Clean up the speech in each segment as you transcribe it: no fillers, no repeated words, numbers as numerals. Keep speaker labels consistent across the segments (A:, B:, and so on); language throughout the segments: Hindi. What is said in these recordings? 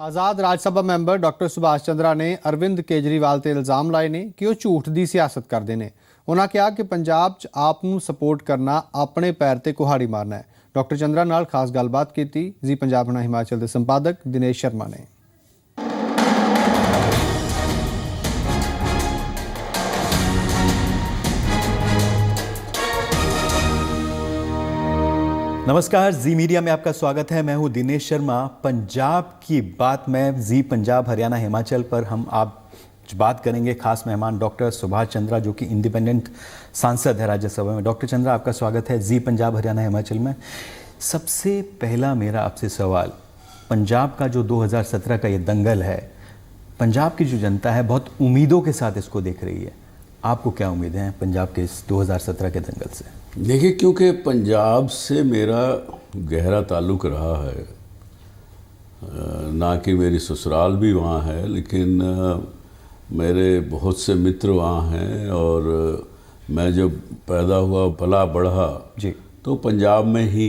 A: आज़ाद राज्यसभा ਮੈਂਬਰ ਡਾਕਟਰ ਸੁਭਾਸ਼ ਚੰਦਰਾ ਨੇ ਅਰਵਿੰਦ ਕੇਜਰੀਵਾਲ ਤੇ ਇਲਜ਼ਾਮ ਲਾਏ ਨੇ ਕਿ ਉਹ ਝੂਠ ਦੀ ਸਿਆਸਤ ਕਰਦੇ ਨੇ। ਉਹਨਾਂ ਕਿਹਾ ਕਿ ਪੰਜਾਬ 'ਚ ਆਪ ਨੂੰ ਸਪੋਰਟ ਕਰਨਾ ਆਪਣੇ ਪੈਰ ਤੇ ਕੁਹਾੜੀ ਮਾਰਨਾ ਹੈ। ਡਾਕਟਰ ਚੰਦਰਾ ਨਾਲ ਖਾਸ ਗੱਲਬਾਤ ਕੀਤੀ ਜੀ ਪੰਜਾਬ ਹਣਾ ਹਿਮਾਚਲ ਦੇ ਸੰਪਾਦਕ ਦਿਨੇਸ਼ ਸ਼ਰਮਾ ਨੇ।
B: नमस्कार, जी मीडिया में आपका स्वागत है। मैं हूं दिनेश शर्मा। पंजाब की बात में जी पंजाब हरियाणा हिमाचल पर हम आप बात करेंगे। खास मेहमान डॉक्टर सुभाष चंद्रा जो कि इंडिपेंडेंट सांसद है राज्यसभा में। डॉक्टर चंद्रा, आपका स्वागत है जी पंजाब हरियाणा हिमाचल में। सबसे पहला मेरा आपसे सवाल, पंजाब का जो 2017 का ये दंगल है, पंजाब की जो जनता है बहुत उम्मीदों के साथ इसको देख रही है। आपको क्या उम्मीदें हैं पंजाब के इस 2017 के दंगल से?
C: देखिए, क्योंकि पंजाब से मेरा गहरा ताल्लुक़ रहा है, ना कि मेरी ससुराल भी वहाँ है, लेकिन मेरे बहुत से मित्र वहाँ हैं। और मैं जब पैदा हुआ पला बढ़ा
B: जी
C: तो पंजाब में ही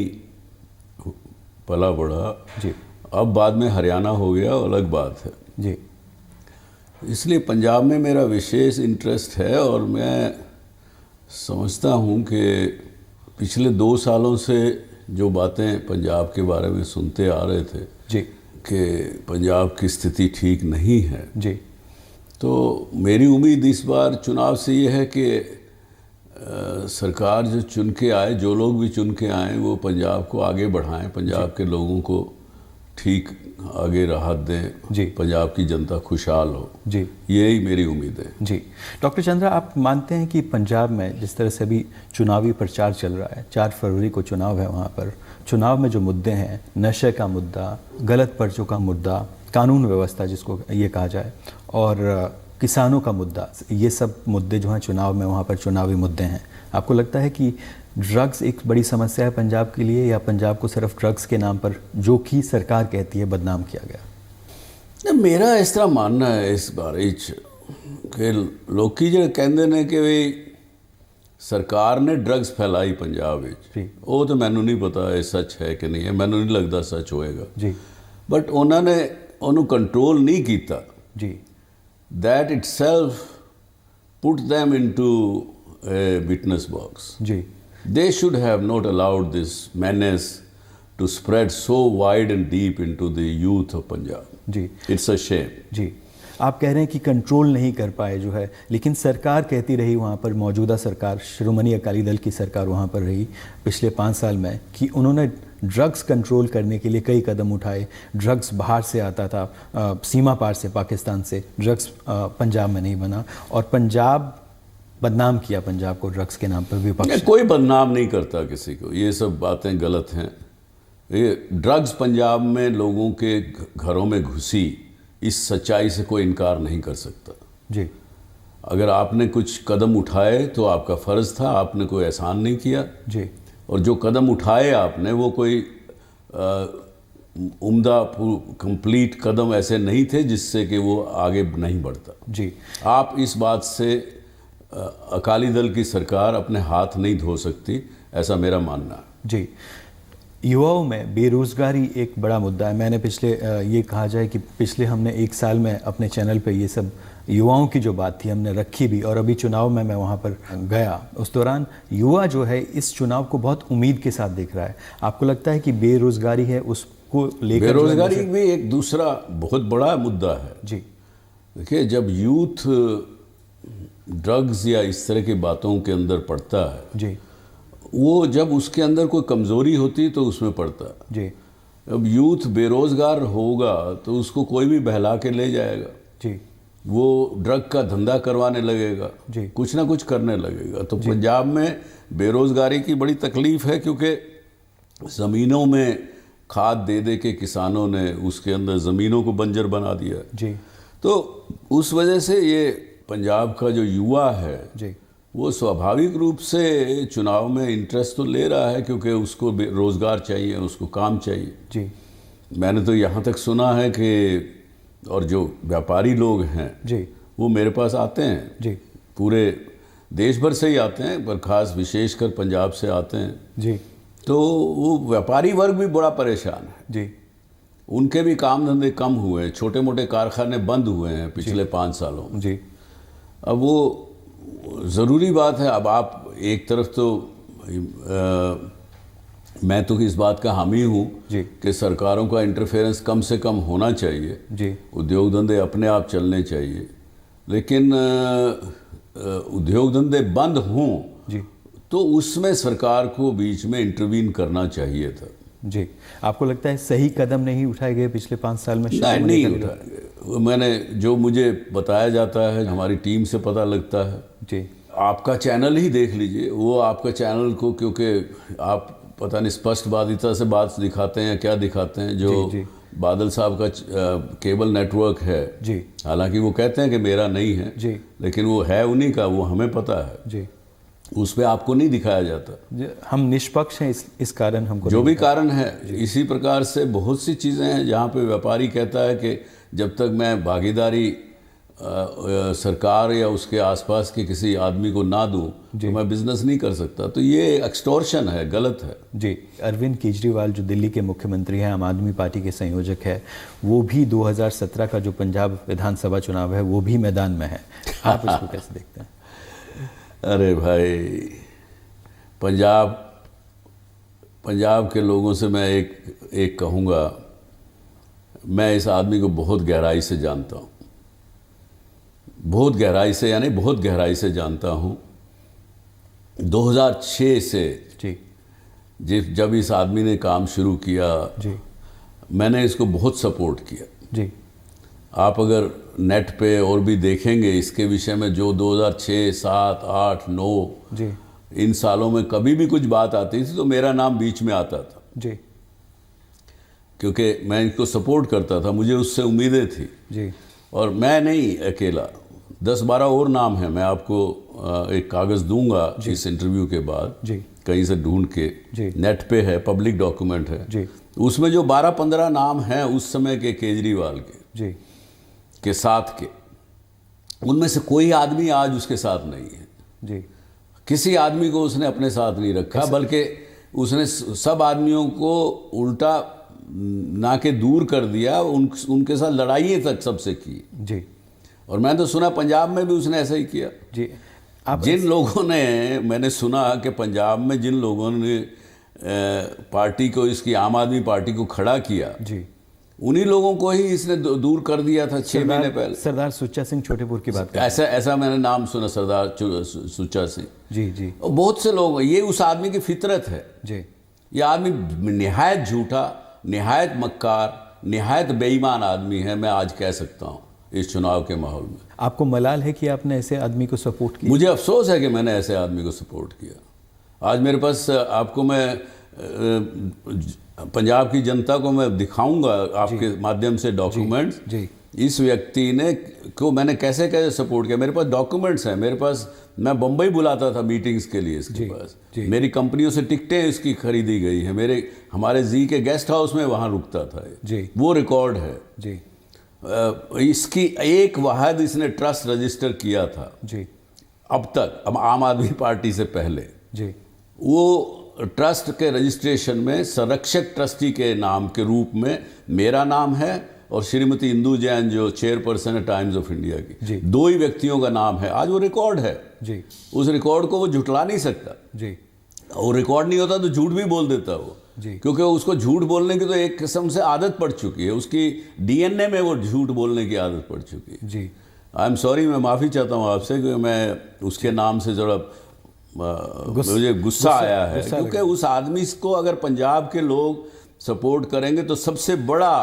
C: पला बढ़ा
B: जी।
C: अब बाद में हरियाणा हो गया, अलग बात है
B: जी।
C: इसलिए पंजाब में मेरा विशेष इंटरेस्ट है। और मैं समझता हूँ कि पिछले 2 सालों से जो बातें पंजाब के बारे में सुनते आ रहे थे
B: जी
C: कि पंजाब की स्थिति ठीक नहीं है,
B: जी,
C: तो मेरी उम्मीद इस बार चुनाव से ये है कि सरकार जो चुन के आए, जो लोग भी चुन के आए, वो पंजाब को आगे बढ़ाएं, पंजाब के लोगों को ठीक आगे राहत दें
B: जी,
C: पंजाब की जनता खुशहाल हो
B: जी,
C: यही मेरी उम्मीद है
B: जी। डॉक्टर चंद्रा, आप मानते हैं कि पंजाब में जिस तरह से अभी चुनावी प्रचार चल रहा है, 4 फरवरी को चुनाव है, वहाँ पर चुनाव में जो मुद्दे हैं, नशे का मुद्दा, गलत पर्चों का मुद्दा, कानून व्यवस्था जिसको ये कहा जाए, और किसानों का मुद्दा, ये सब मुद्दे जो हैं चुनाव में वहाँ पर चुनावी मुद्दे हैं। आपको लगता है कि ड्रग्स एक बड़ी समस्या है पंजाब के लिए, या पंजाब को सिर्फ ड्रग्स के नाम पर, जो कि सरकार कहती है, बदनाम किया गया?
C: मेरा इस तरह मानना है इस बारे कि लोग जो कहते हैं कि भी सरकार ने ड्रग्स फैलाई पंजाब में, वो तो मैनू नहीं पता ये सच है कि नहीं है, मैनू नहीं लगता सच होएगा
B: जी।
C: बट उन्होंने उन्होंने कंट्रोल नहीं किया
B: जी।
C: That itself put them into a witness box.
B: जी।
C: They should have not allowed this menace to spread so wide and deep into the youth of Punjab.
B: जी।
C: It's a shame.
B: जी। आप कह रहे हैं कि कंट्रोल नहीं कर पाए जो है, लेकिन सरकार कहती रही, वहाँ पर मौजूदा सरकार, श्रोमणी अकाली दल की सरकार वहाँ पर रही पिछले 5 साल में, कि उन्होंने ड्रग्स कंट्रोल करने के लिए कई कदम उठाए। ड्रग्स बाहर से आता था, सीमा पार से, पाकिस्तान से ड्रग्स पंजाब में नहीं बना, और पंजाब बदनाम किया पंजाब को ड्रग्स के नाम पर विपक्ष।
C: कोई बदनाम नहीं करता किसी को, ये सब बातें गलत हैं। ये ड्रग्स पंजाब में लोगों के घरों में घुसी, इस सच्चाई से कोई इनकार नहीं कर सकता
B: जी।
C: अगर आपने कुछ कदम उठाए तो आपका फ़र्ज़ था, आपने कोई एहसान नहीं किया
B: जी।
C: और जो कदम उठाए आपने वो कोई उम्दा कंप्लीट कदम ऐसे नहीं थे जिससे कि वो आगे नहीं बढ़ता
B: जी।
C: आप इस बात से अकाली दल की सरकार अपने हाथ नहीं धो सकती, ऐसा मेरा मानना है
B: जी। युवाओं में बेरोज़गारी एक बड़ा मुद्दा है। मैंने पिछले ये कहा जाए कि पिछले हमने 1 साल में अपने चैनल पे ये सब युवाओं की जो बात थी हमने रखी भी, और अभी चुनाव में मैं वहाँ पर गया, उस दौरान युवा जो है इस चुनाव को बहुत उम्मीद के साथ देख रहा है। आपको लगता है कि बेरोज़गारी है, उसको लेकर?
C: बेरोज़गारी भी एक दूसरा बहुत बड़ा मुद्दा है
B: जी।
C: देखिए, जब यूथ ड्रग्स या इस तरह की बातों के अंदर पड़ता है
B: जी,
C: वो जब उसके अंदर कोई कमज़ोरी होती तो उसमें पड़ता है
B: जी।
C: अब यूथ बेरोज़गार होगा तो उसको कोई भी बहला के ले जाएगा
B: जी।
C: वो ड्रग का धंधा करवाने लगेगा
B: जी।
C: कुछ ना कुछ करने लगेगा। तो पंजाब में बेरोज़गारी की बड़ी तकलीफ़ है, क्योंकि ज़मीनों में खाद दे दे के किसानों ने उसके अंदर ज़मीनों को बंजर बना दिया
B: जी।
C: तो उस वजह से ये पंजाब का जो युवा है
B: जी,
C: वो स्वाभाविक रूप से चुनाव में इंटरेस्ट तो ले रहा है, क्योंकि उसको रोज़गार चाहिए, उसको काम चाहिए
B: जी।
C: मैंने तो यहाँ तक सुना है कि, और जो व्यापारी लोग हैं
B: जी,
C: वो मेरे पास आते हैं
B: जी,
C: पूरे देश भर से ही आते हैं, पर ख़ास विशेषकर पंजाब से आते हैं
B: जी।
C: तो वो व्यापारी वर्ग भी बड़ा परेशान है
B: जी।
C: उनके भी काम धंधे कम हुए हैं, छोटे मोटे कारखाने बंद हुए हैं पिछले 5 सालों में।
B: जी।
C: अब वो ज़रूरी बात है। अब आप एक तरफ तो मैं तो इस बात का हामी हूँ
B: जी।
C: कि सरकारों का इंटरफेरेंस कम से कम होना चाहिए,
B: जी।
C: उद्योग धंधे अपने आप चलने चाहिए, लेकिन उद्योग धंधे बंद हों
B: जी।
C: तो उसमें सरकार को बीच में इंटरवीन करना चाहिए था।
B: जी। आपको लगता है सही कदम नहीं उठाए गए पिछले 5 साल में?
C: नहीं उठा। मैंने जो मुझे बताया जाता है, हमारी टीम से पता लगता है।
B: जी।
C: आपका चैनल ही देख लीजिए, वो आपका चैनल को, क्योंकि आप पता नहीं स्पष्टवादिता से बात दिखाते हैं क्या दिखाते हैं, जो
B: जी।
C: बादल साहब का केबल नेटवर्क है,
B: जी।
C: हालांकि वो कहते हैं कि मेरा नहीं है,
B: जी।
C: लेकिन वो है उन्हीं का, वो हमें पता है।
B: जी।
C: उस पर आपको नहीं दिखाया जाता।
B: हम निष्पक्ष हैं, इस कारण हमको
C: जो भी कारण है, इसी प्रकार से बहुत सी चीज़ें हैं जहाँ पे व्यापारी कहता है कि जब तक मैं भागीदारी सरकार या उसके आसपास के किसी आदमी को ना दूं तो मैं बिजनेस नहीं कर सकता। तो ये एक्सटॉर्शन है, गलत है।
B: जी। अरविंद केजरीवाल जो दिल्ली के मुख्यमंत्री हैं, आम आदमी पार्टी के संयोजक है, वो भी 2017 का जो पंजाब विधानसभा चुनाव है वो भी मैदान में है। आप इसको कैसे देखते हैं?
C: अरे भाई, पंजाब के लोगों से मैं एक कहूँगा, मैं इस आदमी को बहुत गहराई से जानता हूँ, बहुत गहराई से, यानी बहुत गहराई से जानता हूँ। 2006 से
B: जी।
C: जब इस आदमी ने काम शुरू किया
B: जी।
C: मैंने इसको बहुत सपोर्ट किया।
B: जी।
C: आप अगर नेट पे और भी देखेंगे इसके विषय में, जो 2006, 7, 8, 9
B: जी।
C: इन सालों में कभी भी कुछ बात आती थी तो मेरा नाम बीच में आता था।
B: जी।
C: क्योंकि मैं इनको सपोर्ट करता था, मुझे उससे उम्मीदें थी।
B: जी।
C: और मैं नहीं अकेला, 10-12 और नाम हैं। मैं आपको एक कागज़ दूंगा इस इंटरव्यू के बाद,
B: जी।
C: कहीं से ढूंढ के,
B: जी।
C: नेट पे है, पब्लिक डॉक्यूमेंट है
B: जी।
C: उसमें जो 12-15 नाम हैं उस समय के केजरीवाल के साथ के, उनमें से कोई आदमी आज उसके साथ नहीं है।
B: जी।
C: किसी आदमी को उसने अपने साथ नहीं रखा, बल्कि उसने सब आदमियों को उल्टा ना के दूर कर दिया, उनके साथ लड़ाइयाँ तक सबसे की।
B: जी।
C: और मैं तो सुना पंजाब में भी उसने ऐसा ही किया।
B: जी।
C: जिन लोगों ने, मैंने सुना कि पंजाब में जिन लोगों ने पार्टी को, इसकी आम आदमी पार्टी को खड़ा किया,
B: जी,
C: उन्हीं लोगों को ही इसने दूर कर दिया था 6 महीने पहले।
B: सरदार सुच्चा सिंह छोटेपुर की बात
C: ऐसा मैंने नाम सुना, सरदार सुच्चा सिंह।
B: जी। जी।
C: और बहुत से लोग, ये उस आदमी की फितरत है।
B: जी।
C: ये आदमी निहायत झूठा, निहायत मक्कार, निहायत बेईमान आदमी है, मैं आज कह सकता हूँ इस चुनाव के माहौल में।
B: आपको मलाल है कि आपने ऐसे आदमी को सपोर्ट किया?
C: मुझे अफसोस है कि मैंने ऐसे आदमी को सपोर्ट किया। आज मेरे पास, आपको मैं पंजाब की जनता को मैं दिखाऊंगा आपके माध्यम से डॉक्यूमेंट्स।
B: जी।
C: इस व्यक्ति ने को मैंने कैसे कैसे सपोर्ट किया। मेरे पास डॉक्यूमेंट्स हैं, मेरे पास, मैं बम्बई बुलाता था मीटिंग्स के लिए इसके पास। मेरी कंपनियों से टिकटें इसकी खरीदी गई हैं, हमारे जी के गेस्ट हाउस में वहाँ रुकता था
B: जी।
C: वो रिकॉर्ड है
B: जी।
C: इसकी एक वाहद इसने ट्रस्ट रजिस्टर किया था
B: जी।
C: अब तक, अब आम आदमी पार्टी से पहले
B: जी।
C: वो ट्रस्ट के रजिस्ट्रेशन में संरक्षक ट्रस्टी के नाम के रूप में मेरा नाम है और श्रीमती इंदू जैन जो चेयरपर्सन है टाइम्स ऑफ इंडिया की, 2 ही व्यक्तियों का नाम है। आज वो रिकॉर्ड है
B: जी।
C: उस रिकॉर्ड को वो झुटला नहीं सकता
B: जी।
C: और रिकॉर्ड नहीं होता तो झूठ भी बोल देता वो
B: जी।
C: क्योंकि उसको झूठ बोलने की तो एक किस्म से आदत पड़ चुकी है, उसकी डीएनए में वो झूठ बोलने की आदत पड़ चुकी है।
B: जी।
C: आई एम सॉरी, मैं माफ़ी चाहता हूँ आपसे कि मैं उसके नाम से ज़रा मुझे गुस्सा आया है, क्योंकि उस आदमी को अगर पंजाब के लोग सपोर्ट करेंगे तो सबसे बड़ा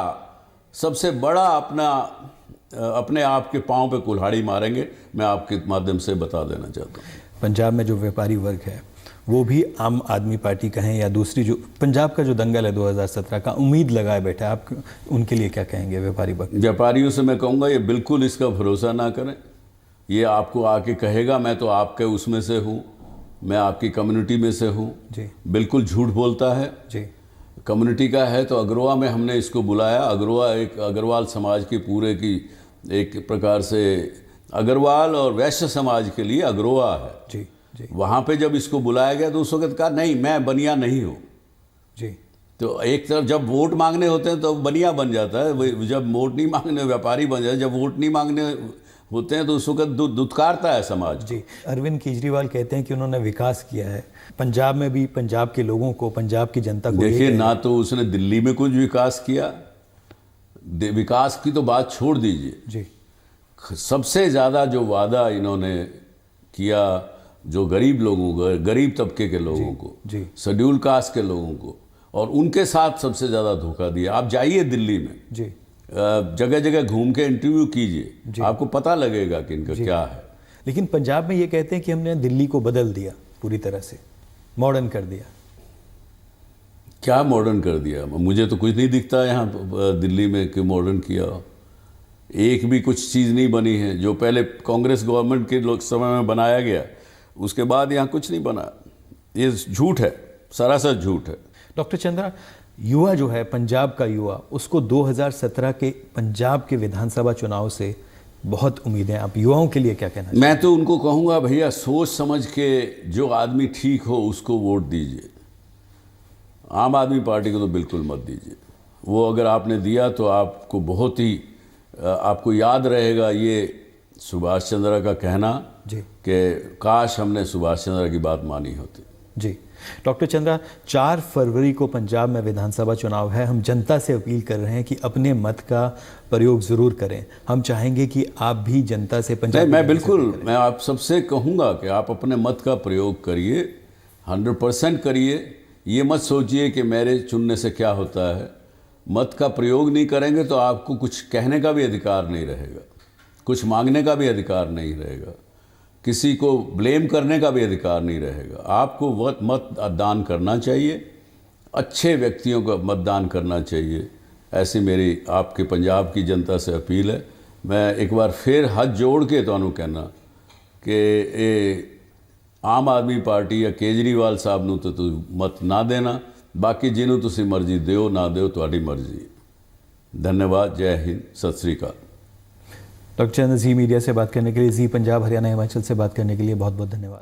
C: अपने आप के पाँव पे कुल्हाड़ी मारेंगे। मैं आपके माध्यम से बता देना चाहता हूँ।
B: पंजाब में जो व्यापारी वर्ग है वो भी आम आदमी पार्टी का है या दूसरी, जो पंजाब का जो दंगल है 2017 का, उम्मीद लगाए बैठा है, आप उनके लिए क्या कहेंगे? व्यापारी वर्ग,
C: व्यापारियों से मैं कहूँगा ये बिल्कुल इसका भरोसा ना करें। ये आपको आके कहेगा मैं तो आपके उसमें से हूँ, मैं आपकी कम्युनिटी में से हूँ।
B: जी।
C: बिल्कुल झूठ बोलता है।
B: जी।
C: कम्युनिटी का है तो अग्रवा में हमने इसको बुलाया। अग्रवा एक अग्रवाल समाज की पूरे की एक प्रकार से अग्रवाल और वैश्य समाज के लिए अग्रवा है।
B: जी। जी।
C: वहाँ पे जब इसको बुलाया गया तो उस वक्त कहा नहीं मैं बनिया नहीं हूँ।
B: जी।
C: तो एक तरफ जब वोट मांगने होते हैं तो बनिया बन जाता है, जब वोट नहीं मांगने व्यापारी बन जाता है, जब वोट नहीं मांगने होते हैं तो उस वक्त दुत्कारता है समाज।
B: जी, अरविंद केजरीवाल कहते हैं कि उन्होंने विकास किया है पंजाब में भी, पंजाब के लोगों को, पंजाब की जनता को।
C: देखिए, ना तो उसने दिल्ली में कुछ विकास किया, विकास की तो बात छोड़ दीजिए
B: जी,
C: सबसे ज़्यादा जो वादा इन्होंने किया जो गरीब लोगों को, गरीब तबके के लोगों को,
B: जी।
C: शेड्यूल कास्ट के लोगों को, और उनके साथ सबसे ज़्यादा धोखा दिया। आप जाइए दिल्ली में,
B: जी,
C: जगह जगह घूम के इंटरव्यू कीजिए, आपको पता लगेगा कि इनका क्या है।
B: लेकिन पंजाब में ये कहते हैं कि हमने दिल्ली को बदल दिया, पूरी तरह से मॉडर्न कर दिया।
C: क्या मॉडर्न कर दिया? मुझे तो कुछ नहीं दिखता यहाँ दिल्ली में कि मॉडर्न किया। एक भी कुछ चीज़ नहीं बनी है जो पहले कांग्रेस गवर्नमेंट के लोग समय में बनाया गया, उसके बाद यहाँ कुछ नहीं बना। ये झूठ है, सरासर झूठ है।
B: डॉक्टर चंद्रा, युवा जो है, पंजाब का युवा, उसको 2017 के पंजाब के विधानसभा चुनाव से बहुत उम्मीदें। आप युवाओं के लिए क्या कहना चाहिए?
C: मैं तो उनको कहूँगा, भैया सोच समझ के जो आदमी ठीक हो उसको वोट दीजिए। आम आदमी पार्टी को तो बिल्कुल मत दीजिए। वो अगर आपने दिया तो आपको बहुत ही आपको याद रहेगा ये सुभाष चंद्र का कहना
B: जी,
C: कि काश हमने सुभाष चंद्र की बात मानी होती।
B: जी। डॉक्टर चंद्रा, 4 फरवरी को पंजाब में विधानसभा चुनाव है। हम जनता से अपील कर रहे हैं कि अपने मत का प्रयोग ज़रूर करें। हम चाहेंगे कि आप भी जनता से पंजाब
C: मैं बिल्कुल, मैं आप सबसे कहूँगा कि आप अपने मत का प्रयोग करिए, 100% करिए। ये मत सोचिए कि मेरे चुनने से क्या होता है। मत का प्रयोग नहीं करेंगे तो आपको कुछ कहने का भी अधिकार नहीं रहेगा, कुछ मांगने का भी अधिकार नहीं रहेगा, किसी को ब्लेम करने का भी अधिकार नहीं रहेगा। आपको मतदान करना चाहिए, अच्छे व्यक्तियों का मतदान करना चाहिए। ऐसी मेरी आपके पंजाब की जनता से अपील है। मैं एक बार फिर हाथ जोड़ के तुहानू कहना कि ये आम आदमी पार्टी या केजरीवाल साहब नू तो मत ना देना, बाकी जिन्हों तुसी मर्जी दिओ ना दिओ, तुहाडी मर्जी है। धन्यवाद, जय हिंद, सत श्री अकाल।
B: डॉक्टर चंद्र, जी मीडिया से बात करने के लिए, जी पंजाब हरियाणा हिमाचल से बात करने के लिए बहुत बहुत धन्यवाद।